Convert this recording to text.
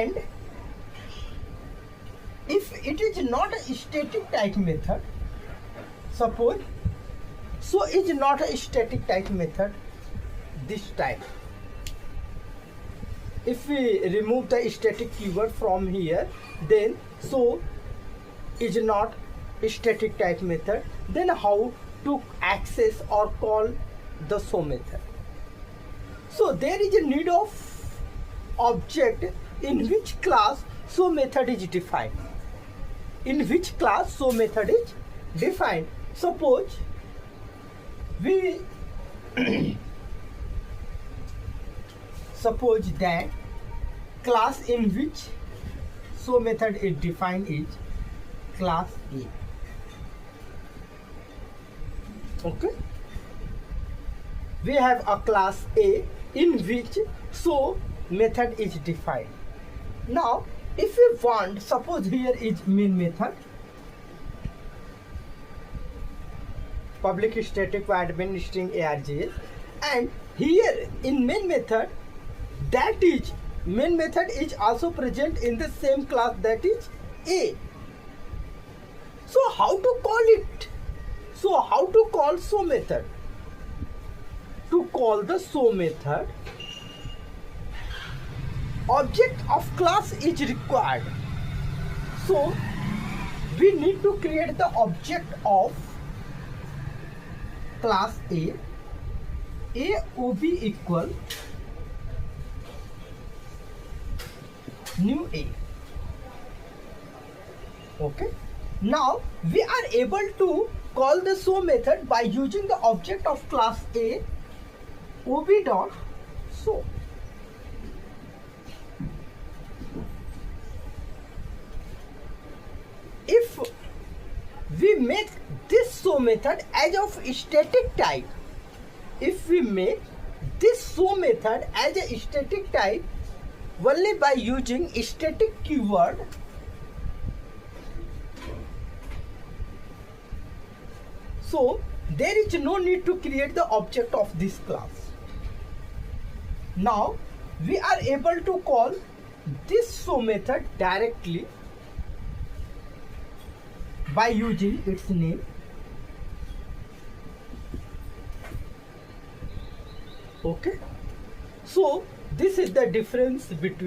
And if it is not a static type method, suppose, so is not a static type method this time. If we remove the static keyword from here, then so is not a static type method. Then how to access or call the so method? So there is a need of object in which class so method is defined. In which class so method is defined. Suppose we suppose that class in which so method is defined is class A. Okay, we have a class A in which so method is defined. Now if we want, suppose here is main method, public static void main string args, and here in main method, that is main method is also present in the same class, that is A. So how to call it? So how to call so method? To call the so method, object of class is required. So we need to create the object of class A ob equal new A. Okay, now we are able to call the so method by using the object of class A ob dot so. If we make this so method as of static type, if we make this so method as a static type only by using static keyword, so there is no need to create the object of this class. Now we are able to call this so method directly by using its name. Okay, so this is the difference between